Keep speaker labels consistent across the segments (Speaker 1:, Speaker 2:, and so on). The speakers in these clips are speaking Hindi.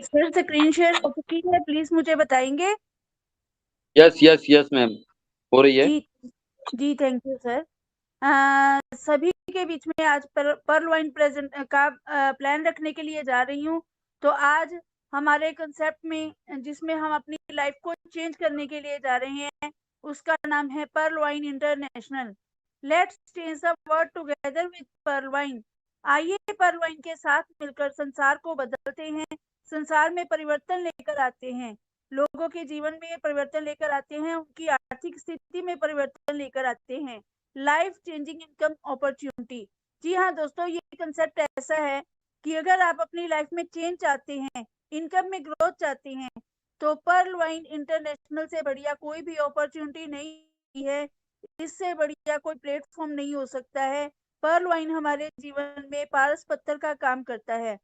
Speaker 1: सर स्क्रीन शेयर हो चुकी है, प्लीज मुझे बताएंगे।
Speaker 2: यस यस यस मैम, हो रही है।
Speaker 1: जी जी, थैंक यू सर। सभी के बीच में आज पर्ल वाइन प्रेजेंट का प्लान रखने के लिए जा रही हूँ। तो आज हमारे कंसेप्ट में जिसमें हम अपनी लाइफ को चेंज करने के लिए जा रहे हैं, उसका नाम है Pearl wine International. Let's change the world together with Pearl Wine. आइए पर्ल वाइन के साथ मिलकर संसार को बदलते हैं, संसार में परिवर्तन लेकर आते हैं, लोगों के जीवन में परिवर्तन लेकर आते हैं, उनकी आर्थिक स्थिति में परिवर्तन लेकर आते हैं। Life changing income opportunity. जी हाँ दोस्तों, ये कंसेप्ट ऐसा है कि अगर आप अपनी लाइफ में चेंज चाहते हैं, इनकम में ग्रोथ चाहते हैं, तो पर्ल वाइन इंटरनेशनल से बढ़िया कोई भी अपॉर्चुनिटी नहीं है, इससे बढ़िया कोई प्लेटफॉर्म नहीं हो सकता है। पर्ल वाइन हमारे जीवन में पारस पत्थर का काम करता है।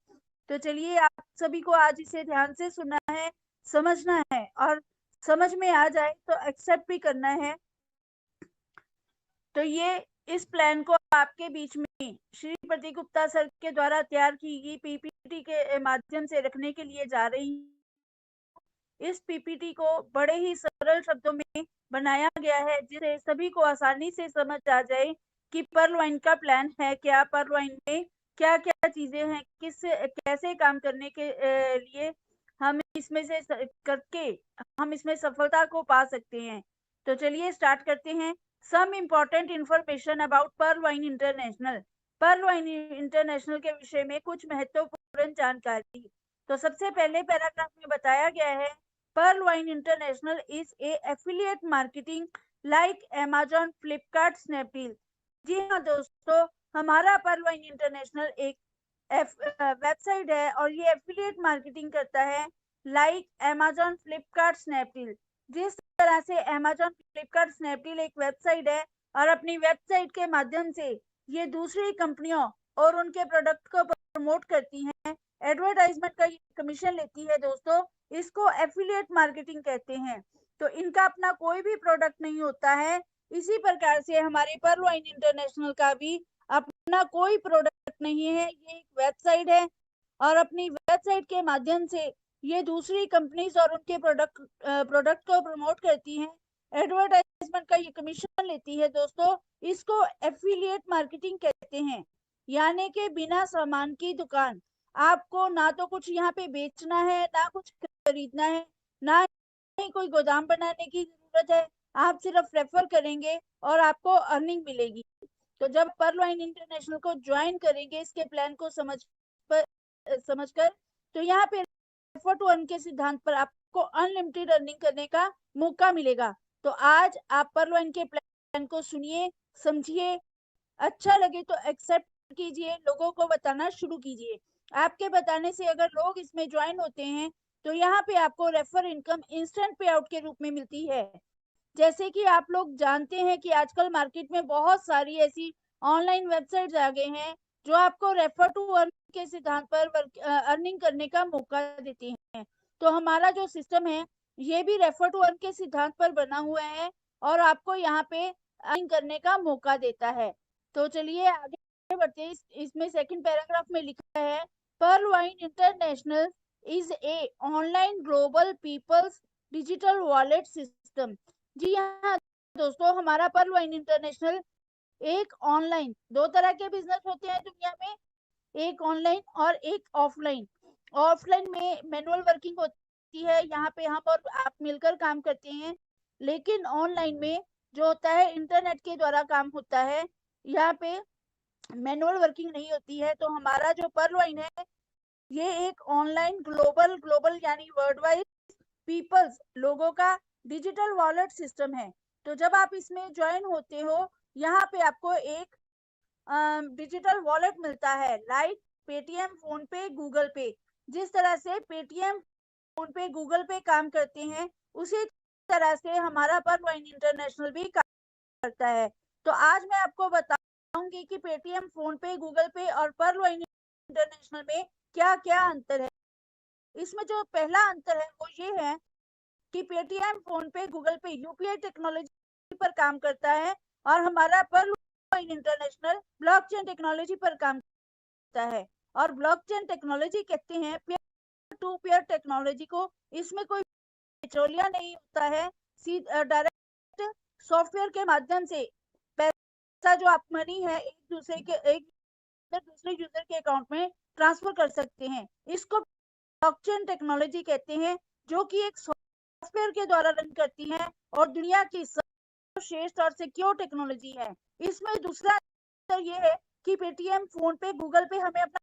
Speaker 1: तो चलिए, आप सभी को आज इसे ध्यान से सुनना है, समझना है, और समझ में आ जाए तो एक्सेप्ट भी करना है। तो ये इस प्लान को आपके बीच में श्री प्रतीक गुप्ता सर के द्वारा तैयार की गई पीपीटी के माध्यम से रखने के लिए जा रही हूँ। इस पीपीटी को बड़े ही सरल शब्दों में बनाया गया है, जिसे सभी को आसानी से समझ आ जाए कि पर्ल वाइन का प्लान है क्या, पर्ल वाइन में क्या क्या चीजें हैं, किस कैसे काम करने के लिए हम इसमें से करके हम इसमें सफलता को पा सकते हैं। तो चलिए स्टार्ट करते हैं। Some important information about Pearl wine International. Pearl wine International के विषय में कुछ महत्वपूर्ण जानकारी। तो सबसे पहले पैराग्राफ में बताया गया है, Pearl wine International is a affiliate marketing like Amazon, Flipkart, Snapdeal. जी हाँ दोस्तों, हमारा पर्ल वाइन इंटरनेशनल एक वेबसाइट है और ये एफिलिएट मार्केटिंग करता है लाइक अमेजॉन, फ्लिपकार्ट, स्नैपडील। जिस तरह से अमेजॉन, फ्लिपकार्ट, स्नैपडील एक वेबसाइट है और अपनी वेबसाइट के माध्यम से ये दूसरी कंपनियों और उनके प्रोडक्ट को प्रमोट करती हैं, एडवर्टाइजमेंट का कमीशन लेती है दोस्तों, इसको एफिलिएट मार्केटिंग कहते हैं। तो इनका अपना कोई भी प्रोडक्ट नहीं होता है। इसी प्रकार से हमारे पर्ल वाइन इंटरनेशनल का भी अपना कोई प्रोडक्ट नहीं है, ये एक वेबसाइट है और अपनी वेबसाइट के माध्यम से ये दूसरी कंपनीज और उनके प्रोडक्ट को प्रमोट करती हैं, एडवर्टाइजमेंट का ये कमीशन लेती है दोस्तों, इसको एफिलिएट मार्केटिंग कहते हैं। यानी कि बिना सामान की दुकान, आपको ना तो कुछ यहाँ पे बेचना है, ना कुछ खरीदना है, ना ही कोई गोदाम बनाने की जरूरत है, आप सिर्फ रेफर करेंगे और आपको अर्निंग मिलेगी। तो जब पर्ल वाइन इंटरनेशनल को ज्वाइन करेंगे, इसके प्लान को समझकर, तो यहाँ पे रेफर टू अर्न के सिद्धांत पर आपको अनलिमिटेड अर्निंग करने का मौका मिलेगा। तो आज आप पर्ल वाइन के प्लान को सुनिए, समझिए, अच्छा लगे तो एक्सेप्ट कीजिए, लोगों को बताना शुरू कीजिए। आपके बताने से अगर लोग इसमें ज्वाइन होते हैं, तो यहाँ पे आपको रेफर इनकम इंस्टेंट पे आउट के रूप में मिलती है। जैसे कि आप लोग जानते हैं कि आजकल मार्केट में बहुत सारी ऐसी ऑनलाइन वेबसाइट्स आ गए हैं जो आपको रेफर टू अर्न के सिद्धांत पर अर्निंग करने का मौका देती हैं। तो हमारा जो सिस्टम है, ये भी रेफर टू अर्न के सिद्धांत पर बना हुआ है और आपको यहाँ पे अर्निंग करने का मौका देता है। तो चलिए आगे बढ़ते हैं। इसमें सेकंड पैराग्राफ में लिखा है, Pearl wine International is a online global peoples digital wallet system. जी हाँ दोस्तों, हमारा पर्ल वाइन इंटरनेशनल एक ऑनलाइन, दो तरह के बिजनेस होते हैं दुनिया में, एक ऑनलाइन और एक ऑफलाइन। ऑफलाइन में मैनुअल वर्किंग होती है, यहाँ पे हम और आप मिलकर काम करते हैं, लेकिन ऑनलाइन में जो होता है इंटरनेट के द्वारा काम होता है, यहाँ पे मैनुअल वर्किंग नहीं होती है। तो हमारा जो पर्ल वाइन है, ये एक ऑनलाइन ग्लोबल ग्लोबल यानी वर्ल्ड वाइड पीपल्स लोगों का डिजिटल वॉलेट सिस्टम है। तो जब आप इसमें ज्वाइन होते हो, यहाँ पे आपको एक डिजिटल वॉलेट मिलता है like Paytm, PhonePe, Google पे। जिस तरह से पेटीएम, फोन पे, गूगल पे काम करते हैं, उसी तरह से हमारा पर्ल वाइन इंटरनेशनल भी काम करता है। तो आज मैं आपको बताऊंगी कि पेटीएम, फोन पे, गूगल पे और पर्ल वाइन इंटरनेशनल में क्या क्या अंतर है। इसमें जो पहला अंतर है वो ये है कि Paytm, PhonePe, Google Pay UPI technology पर काम करता है और हमारा Pearl wine International blockchain technology पर काम करता है। और ब्लॉकचेन टेक्नोलॉजी कहते हैं टू पेयर टेक्नोलॉजी को, इसमें कोई बिचौलिया नहीं होता है, डायरेक्ट सॉफ्टवेयर के माध्यम से पैसा जो आप मनी है एक दूसरे यूजर के अकाउंट में ट्रांसफर कर सकते हैं। इसको ब्लॉकचेन टेक्नोलॉजी कहते हैं, जो कि एक सॉफ्टवेयर के द्वारा रन करती है और दुनिया की सर्वश्रेष्ठ और सिक्योर टेक्नोलॉजी है। इसमें दूसरा अंतर ये है कि पेटीएम, फोन पे, गूगल पे हमें अपना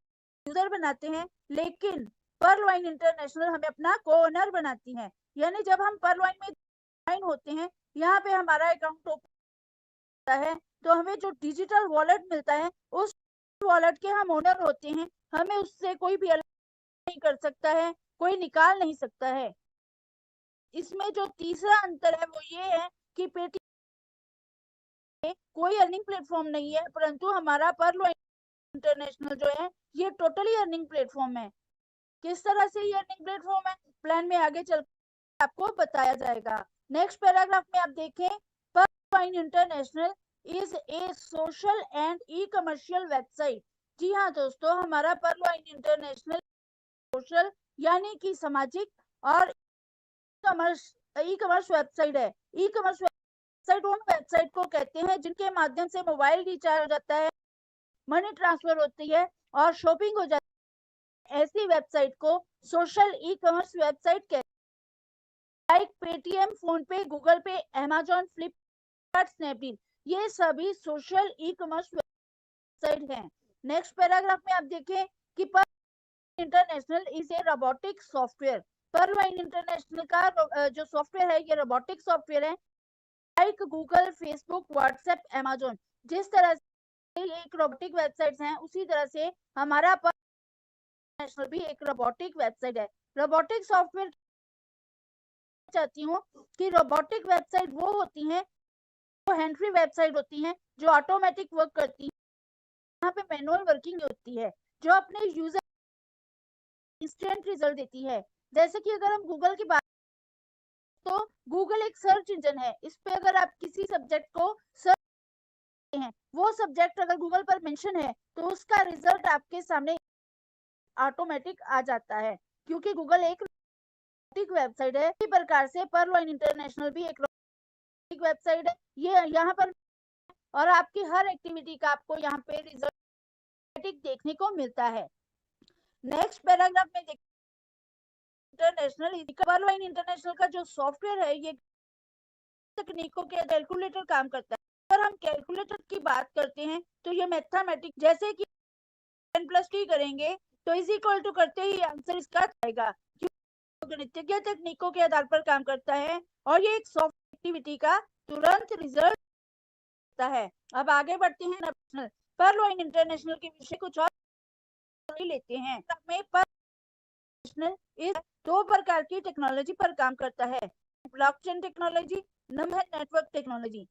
Speaker 1: यूजर बनाते हैं, लेकिन पर्ल वाइन इंटरनेशनल हमें अपना को-ओनर बनाती है। यानी जब हम पर्ल वाइन में ज्वाइन होते हैं, यहाँ पे हमारा अकाउंट ओपन होता है, तो हमें जो डिजिटल वॉलेट मिलता है, उस वॉलेट के हम ओनर होते हैं। हमें उससे कोई भी अलग नहीं कर सकता है, कोई निकाल नहीं सकता है। इसमें जो तीसरा अंतर है वो ये है कि पेटीएम कोई अर्निंग प्लेटफॉर्म नहीं है, परंतु हमारा पर्ल वाइन इंटरनेशनल जो है ये टोटली अर्निंग प्लेटफॉर्म है। किस तरह से ये अर्निंग प्लेटफॉर्म है, प्लान में आगे चल आपको बताया जाएगा। नेक्स्ट पैराग्राफ में आप देखें, Pearl wine International is a social and e commercial website. जी हाँ दोस्तों, हमारा पर्ल वाइन इंटरनेशनल सोशल यानी कि सामाजिक और ई कमर्स वेबसाइट है। ई कमर्स वेबसाइट उन वेबसाइट को कहते हैं जिनके माध्यम से मोबाइल रिचार्ज हो जाता है, मनी ट्रांसफर होती है और शॉपिंग हो जाती है। ऐसी वेबसाइट को सोशल ई कमर्स वेबसाइट कहते हैं। Like Paytm, PhonePe, Google Pay, Amazon, Flipkart, Snapdeal, ये सभी सोशल ई कमर्स वेबसाइट हैं। नेक्स्ट पैराग्राफ में आप देखें कि Pearl International is a robotic software. Pearl wine International का जो सॉफ्टवेयर है ये रोबोटिक सॉफ्टवेयर है। Like Google, Facebook, WhatsApp, Amazon, जिस तरह से एक रोबोटिक वेबसाइट्स हैं, उसी तरह से हमारा पर्ल इंटरनेशनल भी एक रोबोटिक वेबसाइट है। रोबोटिक सॉफ्टवेयर चाहती हूँ कि रोबोटिक वेबसाइट वो होती हैं जो हैंड फ्री वेबसाइट होती हैं, जो ऑटोमेटिक वर्क करती है, यहाँ पे मैनुअल वर्किंग होती है, जो अपने यूजर इंस्टेंट रिजल्ट देती है। जैसे कि अगर हम गूगल की बात, तो गूगल एक सर्च इंजन है। इस पे अगर आप किसी सब्जेक्ट को सर्च करते हैं, वो सब्जेक्ट अगर गूगल पर मेंशन है, तो उसका रिजल्ट आपके सामने ऑटोमेटिक आ जाता है, क्योंकि गूगल एक वेबसाइट है। इसी प्रकार से पर्ल वाइन इंटरनेशनल भी एक वेबसाइट है। ये यहाँ पर और आपकी हर एक्टिविटी का आपको यहाँ पे रिजल्ट देखने को मिलता है। नेक्स्ट पैराग्राफ में देखिए, इंटरनेशनल पर्ल वाइन इंटरनेशनल का जो सॉफ्टवेयर है ये तकनीकों के कैलकुलेटर काम करता है। अगर हम कैलकुलेटर की बात करते हैं तो ये मैथमेटिक्स, जैसे कि 10+3 करेंगे तो इज इक्वल टू करते ही आंसर इसका आएगा, क्योंकि गणितीय तकनीकों के आधार पर काम करता है और ये एक सॉफ्ट एक्टिविटी का तुरंत रिजल्ट देता है। अब आगे बढ़ते हैं नेशनल पर्ल वाइन इंटरनेशनल के विषय कुछ और लेते हैं। में पर्ल इस दो प्रकार की टेक्नोलॉजी पर काम करता है, blockchain technology, number network technology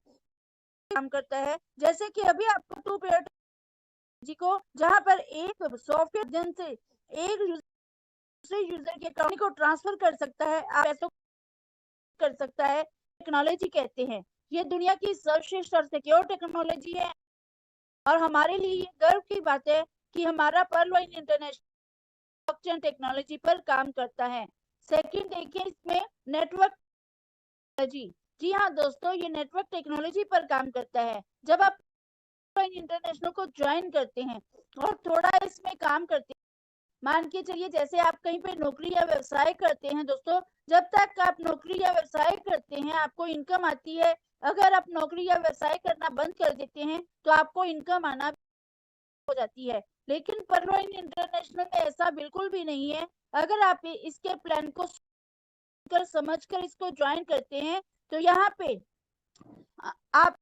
Speaker 1: काम करता है। जैसे कि अभी आपको टू पेयर टेक्नोलॉजी को, जहां पर एक सॉफ्टवेयर माध्यम से एक दूसरे यूजर के अकाउंट को ट्रांसफर कर सकता है, आप ऐसा कर सकता है, टेक्नोलॉजी कहते हैं। ये दुनिया की सर्वश्रेष्ठ और सिक्योर टेक्नोलॉजी है और हमारे लिए ये गर्व की बात है कि हमारा Pearl wine International blockchain technology पर काम करता है। सेकंड देखिए, इसमें नेटवर्क टेक्नोलॉजी। जी हाँ दोस्तों, ये नेटवर्क टेक्नोलॉजी पर काम करता है। जब आप इंटरनेशनल को ज्वाइन करते हैं और थोड़ा इसमें काम करते हैं, मान के चलिए जैसे आप कहीं पे नौकरी या व्यवसाय करते हैं दोस्तों, जब तक आप नौकरी या व्यवसाय करते हैं आपको इनकम आती है। अगर आप नौकरी या व्यवसाय करना बंद कर देते हैं तो आपको इनकम आना हो जाती है। लेकिन पर्ल वाइन इंटरनेशनल में ऐसा बिल्कुल भी नहीं है। अगर आप इसके प्लान को समझकर इसको ज्वाइन करते हैं तो यहाँ पे आप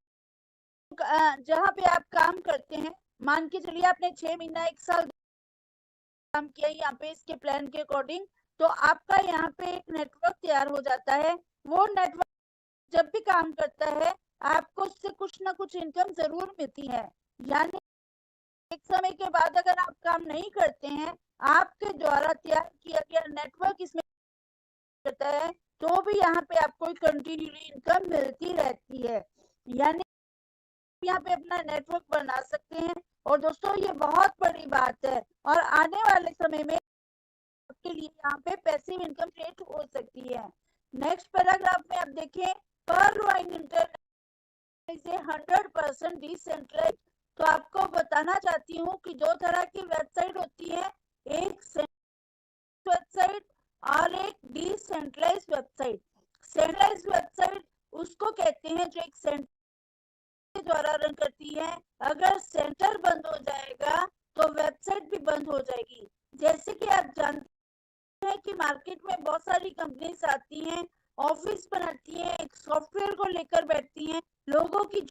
Speaker 1: जहाँ पे आप काम करते हैं, मान के चलिए आपने 6 महीना 1 साल काम किया यहाँ पे इसके प्लान के अकॉर्डिंग, तो आपका यहाँ पे एक नेटवर्क तैयार हो जाता है। वो नेटवर्क जब भी काम करता है आपको उससे कुछ ना कुछ इनकम जरूर मिलती है। यानी एक समय के बाद अगर आप काम नहीं करते हैं, आपके द्वारा तैयार किया गया नेटवर्क इसमें करता है, तो भी यहाँ पे आपको कंटिन्यूली इनकम मिलती रहती है। यानी यहाँ पे अपना नेटवर्क बना सकते हैं। और दोस्तों ये बहुत बड़ी बात है और आने वाले समय में के लिए यहाँ पे पैसिव इनकम क्रिएट हो सकती है। नेक्स्ट पैराग्राफ में आप देखें, पर्लवाइन इंटरनेट इज 100% डिसेंट्रलाइज्ड। तो आपको बताना चाहती हूँ कि दो तरह की वेबसाइट होती है, एक वेबसाइट और एक डिसेंट्रलाइज्ड वेबसाइट। सेंट्रलाइज्ड वेबसाइट उसको कहते हैं जो एक सेंटर के द्वारा रन करती है। अगर सेंटर बंद हो जाएगा तो वेबसाइट भी बंद हो जाएगी। जैसे कि आप जानते हैं कि मार्केट में बहुत सारी कंपनीज आती हैं, ऑफिस बनाती हैं, एक सॉफ्टवेयर को लेकर बैठती हैं, लोगों की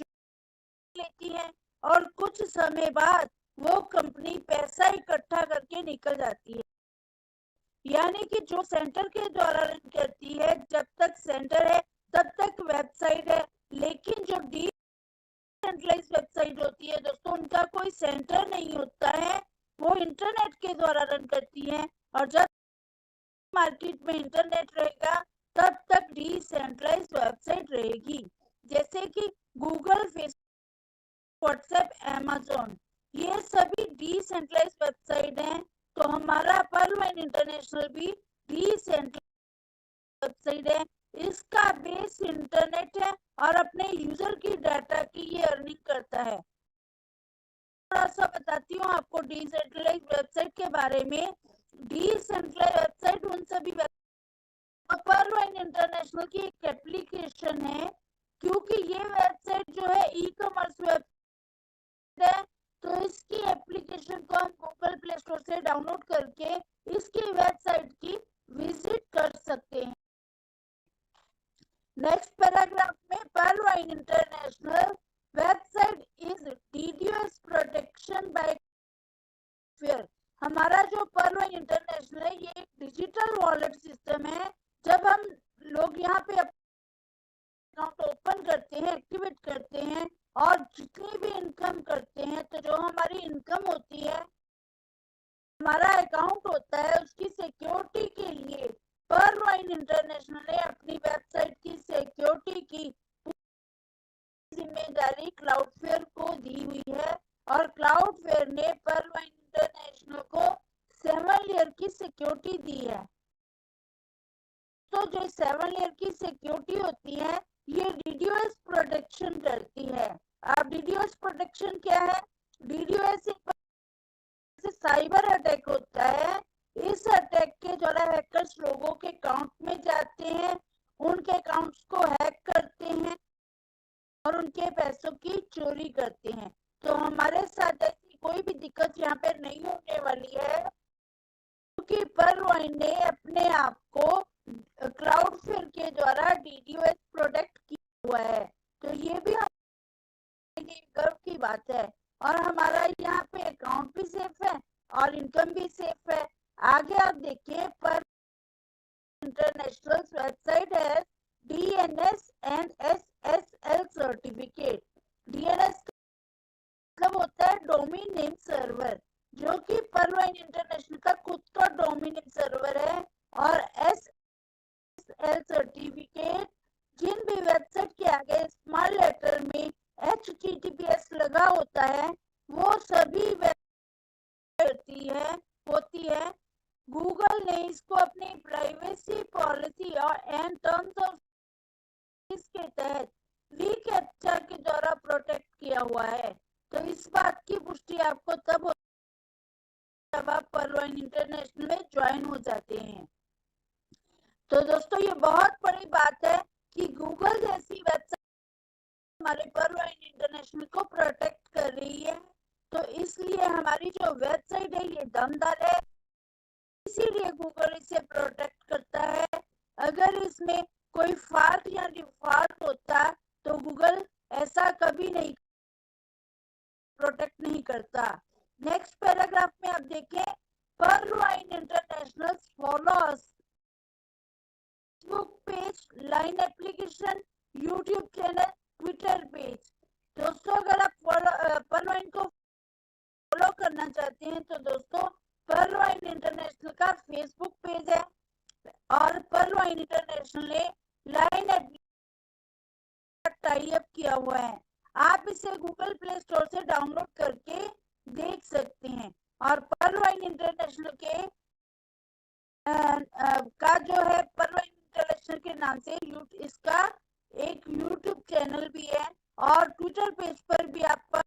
Speaker 1: लेती हैं और कुछ समय बाद वो कंपनी पैसा इकट्ठा करके निकल जाती है। यानी कि जो सेंटर के द्वारा रन करती है, जब तक सेंटर है तब तक वेबसाइट है, लेकिन जो डिसेंट्रलाइज्ड वेबसाइट होती है दोस्तों, उनका कोई सेंटर नहीं होता है, वो इंटरनेट के द्वारा रन करती है। और जब मार्केट में इंटरनेट रहेगा तब तक डिसेंट्रलाइज्ड वेबसाइट रहेगी। जैसे कि गूगल, फेसबुक, व्हाट्सएप, अमेज़न, ये सभी डिसेंट्रलाइज्ड वेबसाइट हैं। तो हमारा पर्लवाइन इंटरनेशनल भी डिसेंट्रलाइज्ड वेबसाइट है। इसका बेस इंटरनेट है और अपने यूजर की डाटा की ये अर्निंग करता है। थोड़ा सा बताती हूँ आपको डिसेंट्रलाइज्ड वेबसाइट के बारे में। डिसेंट्रलाइज्ड वेबसाइट उन सभी पर्लवाइन इंटरनेशनल की एक एप्लीकेशन है, क्योंकि ये वेबसाइट जो है ई कॉमर्स वेबसाइट है, तो इसकी एप्लीकेशन को हम गूगल प्ले स्टोर से डाउनलोड करके इसकी वेबसाइट की विजिट कर सकते हैं। नेक्स्ट पैराग्राफ में, पर्लवाइन international website is DDS protection bye fair. हमारा जो पर्लवाइन इंटरनेशनल है, ये एक डिजिटल वॉलेट सिस्टम है। जब हम लोग यहाँ पे अकाउंट ओपन करते हैं, एक्टिवेट करते हैं और जितनी भी इनकम करते हैं, तो जो हमारी इनकम होती है, हमारा अकाउंट होता है, उसकी सिक्योरिटी के लिए पर्लवाइन इंटरनेशनल ने अपनी वेबसाइट की सिक्योरिटी की जिम्मेदारी क्लाउडफ्लेयर को दी हुई है। और क्लाउडफ्लेयर ने पर्लवाइन इंटरनेशनल को 7 लेयर की सिक्योरिटी दी है। तो जो 7 लेयर की सिक्योरिटी होती है, ये डीडीओएस प्रोटेक्शन करती है। अब डीडीओएस प्रोटेक्शन क्या है? डीडीओएस साइबर अटैक होता है। इस अटैक के द्वारा हैकर्स लोगों के अकाउंट में जाते हैं, उनके अकाउंट्स को हैक करते हैं और उनके पैसों की चोरी करते हैं। तो हमारे साथ ऐसी कोई भी दिक्कत यहाँ पे नहीं होने वाली है, क्योंकि पर्लवाइन ने अपने आप को क्लाउडफ्लेयर के द्वारा डीडीओएस प्रोटेक्ट किया हुआ है। तो ये भी गर्व की बात है। और हमारा यहाँ पे अकाउंट भी सेफ है और इनकम भी सेफ है। आगे आप देखिए, पर इंटरनेशनल वेबसाइट है DNS and SSL certificate. DNS मतलब होता है डोमेन नेम सर्वर, जो कि पर्लवाइन इंटरनेशनल का खुद का डोमेन नेम सर्वर है। और एसएसएल सर्टिफिकेट जिन भी वेबसाइट के आगे स्मॉल लेटर में HTTPS लगा होता है, वो सभी होती है। गूगल ने इसको अपनी प्राइवेसी पॉलिसी और एंड टर्म्स ऑफ के तहत रीकैप्चा के द्वारा प्रोटेक्ट किया हुआ है। तो इस बात की पुष्टि आपको तब होती है जब आप पर्लवाइन इंटरनेशनल में ज्वाइन हो जाते हैं। तो दोस्तों, ये बहुत बड़ी बात है कि गूगल जैसी वेबसाइट हमारे पर्लवाइन इंटरनेशनल को प्रोटेक्ट कर रही है। तो इसलिए हमारी जो वेबसाइट है ये दमदार है, इसीलिए गूगल इसे प्रोटेक्ट करता है। अगर इसमें कोई फॉल्ट या डिफॉल्ट होता तो गूगल ऐसा कभी नहीं प्रोटेक्ट नहीं करता। नेक्स्ट पैराग्राफ में आप देखें, पर्लवाइन international followers Facebook page, line application, YouTube channel, Twitter page. दोस्तों, अगर आप पर्लवाइन को फॉलो करना चाहते हैं तो दोस्तों, पर्लवाइन इंटरनेशनल का फेसबुक पेज है और पर्लवाइन इंटरनेशनल ने लाइन टाई अप किया हुआ है। आप इसे गूगल प्ले स्टोर से डाउनलोड करके देख सकते हैं। और पर्लवाइन इंटरनेशनल के का जो है परवाइन इंटरनेशनल के नाम से इसका एक यूट्यूब चैनल भी है और ट्विटर पेज पर भी आप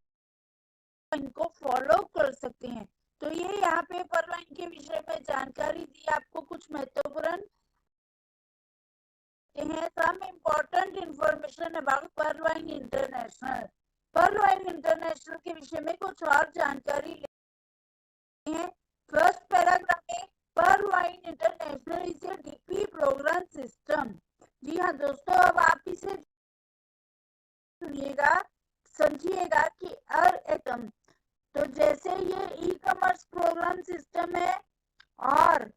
Speaker 1: इनको फॉलो कर सकते हैं। तो ये यहाँ पे परवाइन के विषय में जानकारी दी आपको कुछ महत्वपूर्ण हैं। Some important information about Pervine International. Pervine International के विषय में कुछ और जानकारी लेते हैं। फर्स्ट पैराग्राफ में Pervine International is a DP program system. जी हाँ दोस्तों, अब आप इसे सुनिएगा, समझिएगा कि एकम तो जैसे ये ई कॉमर्स प्रोग्राम सिस्टम है और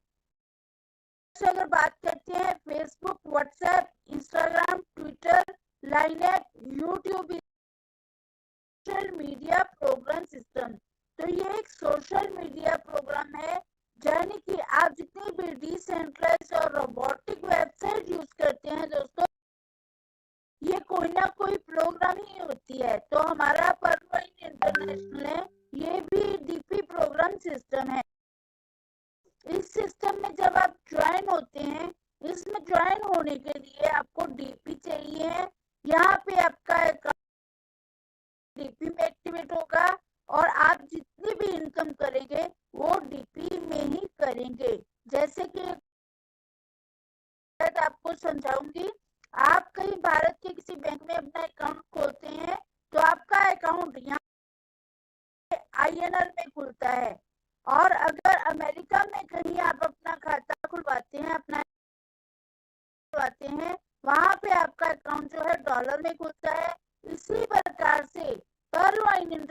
Speaker 1: अगर बात करते हैं फेसबुक, व्हाट्सएप, इंस्टाग्राम, ट्विटर, लाइनेट, YouTube social media program system. तो ये एक सोशल मीडिया प्रोग्राम है, यानी कि आप जितनी भी डिसेंट्रलाइज्ड और रोबोटिक वेबसाइट यूज करते हैं दोस्तों, ये कोई ना कोई प्रोग्राम ही होती है। तो हमारा परवाइन इंटरनेशनल है, ये भी डीपी प्रोग्राम सिस्टम है। इस सिस्टम में जब आप ज्वाइन होते हैं, इसमें ज्वाइन होने के लिए आपको डीपी चाहिए है। यहाँ पे आपका अकाउंट डीपी में एक्टिवेट होगा और आप जितनी भी इनकम करेंगे वो डीपी में ही करेंगे। जैसे कि आपको समझाऊंगी, आप कहीं भारत के किसी बैंक में अपना अकाउंट खोलते हैं तो आपका अकाउंट यहाँ INR में खुलता है, और अगर अमेरिका में कहीं आप अपना खाता खुलवाते हैं, वहां पे आपका अकाउंट जो है डॉलर में खुलता है। इसी प्रकार से परवाइन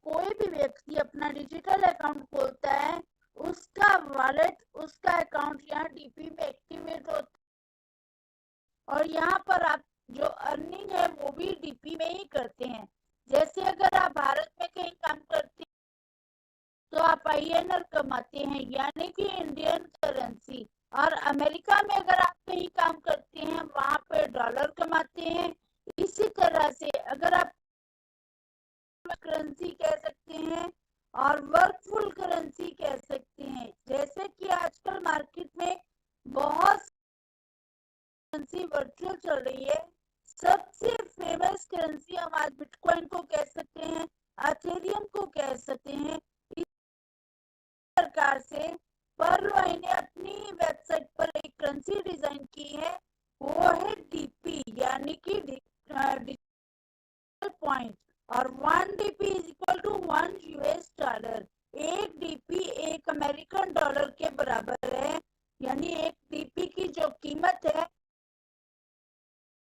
Speaker 1: कोई भी व्यक्ति अपना डिजिटल अकाउंट खोलता है, उसका वॉलेट, उसका अकाउंट यहाँ डीपी में एक्टिवेट होता है और यहाँ पर आप जो अर्निंग है वो भी डीपी में ही करते हैं। जैसे अगर आप भारत में कहीं काम करते हैं तो आप INR कमाते हैं, यानी कि इंडियन करेंसी, और अमेरिका में अगर आप कहीं काम करते हैं वहां पे डॉलर कमाते हैं। इसी तरह से अगर आप करेंसी कह सकते हैं और वर्कफुल करेंसी कह सकते हैं। जैसे कि आजकल मार्केट में बहुत करेंसी वर्चुअल चल रही है। सबसे फेमस करेंसी हम आज बिटकॉइन को कह सकते हैं, अथेरियम को कह सकते हैं। इस प्रकार से परवाइन ने अपनी वेबसाइट पर एक करेंसी डिजाइन की है, वो है डीपी, यानी कि डिजिटल पॉइंट। और 1 DP is equal to 1 US dollar. एक डीपी एक अमेरिकन डॉलर के बराबर है, यानी एक डीपी की जो कीमत है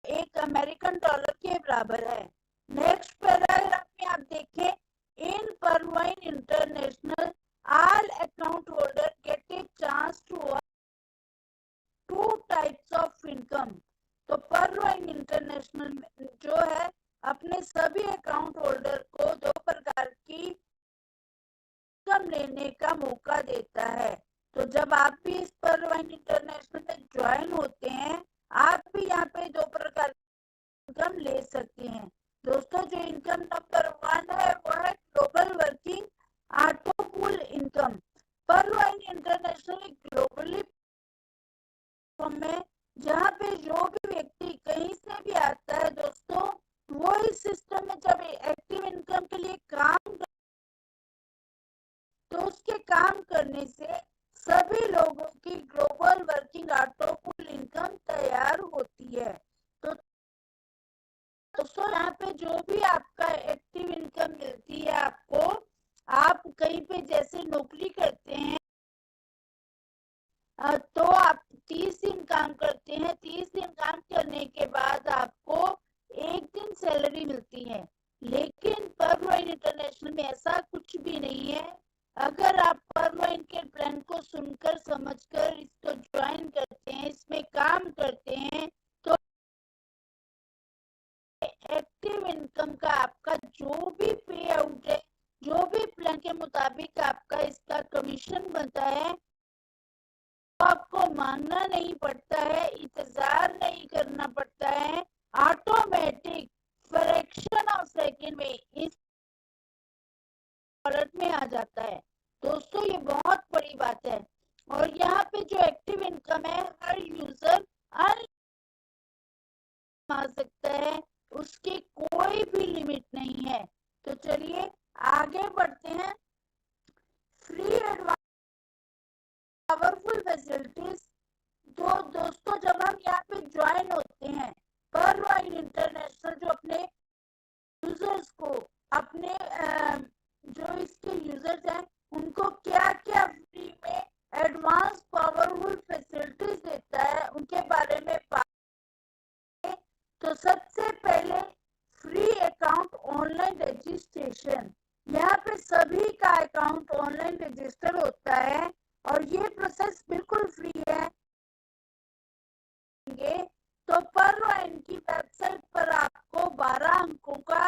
Speaker 1: एक अमेरिकन डॉलर के बराबर है। नेक्स्ट पैराग्राफ में आप देखें, इन परवाइन international all account holder get a chance to earn 2 types of income। तो परवाइन इंटरनेशनल जो है अपने सभी अकाउंट होल्डर को 2 प्रकार की इनकम लेने का मौका देता है। तो जब आप भी इस परवाइन इंटरनेशनल में ज्वाइन होते हैं, आप भी यहाँ पे 2 प्रकार की इनकम ले सकते हैं। दोस्तों, जो इनकम नंबर 1 है वो है global working auto pool income. Pervine International globally में जहाँ पे जो भी व्यक्ति कहीं से भी आता है दोस्तों, वो इस सिस्टम में जब एक्टिव इनकम के लिए काम तो उसके काम करने से सभी लोगों की global working auto pool income तैयार होती है। तो दोस्तों, यहाँ पे जो भी आपका एक्टिव इनकम मिलती है आपको, आप कहीं पे जैसे नौकरी करते हैं तो आप 30 दिन काम करते हैं, 30 दिन काम करने के बाद आपको 1 दिन सैलरी मिलती है। लेकिन परवाइन इंटरनेशनल में ऐसा कुछ भी नहीं है। अगर आप परवाइन के प्लान को सुनकर समझकर इसको ज्वाइन करते हैं, इसमें काम करते हैं, तो एक्टिव इनकम का आपका जो भी पे आउट है, जो भी प्लान के मुताबिक आपका इसका कमीशन बनता है, तो आपको मांगना नहीं पड़ता है, इंतजार नहीं करना पड़ता है, ऑटोमेटिक फ्रैक्शन ऑफ सेकंड में इस वॉलेट में आ जाता है। दोस्तों, ये बहुत बड़ी बात है। और यहाँ पे जो एक्टिव इनकम है हर यूजर आ सकता है, उसकी कोई भी लिमिट नहीं है। तो चलिए आगे बढ़ते हैं। Free advance powerful facilities. तो दोस्तों जब हम यहाँ पे ज्वाइन होते हैं पर्लवाइन इंटरनेशनल, जो अपने यूजर्स को अपने जो इसके यूजर्स हैं उनको क्या क्या फ्री में एडवांस पावरफुल फैसिलिटीज देता है उनके बारे में बात। तो सबसे पहले फ्री अकाउंट ऑनलाइन रजिस्ट्रेशन। यहाँ पे सभी का अकाउंट ऑनलाइन रजिस्टर होता है और ये प्रोसेस बिल्कुल फ्री है। तो पर्लवाइन की वेबसाइट पर आपको 12 अंकों का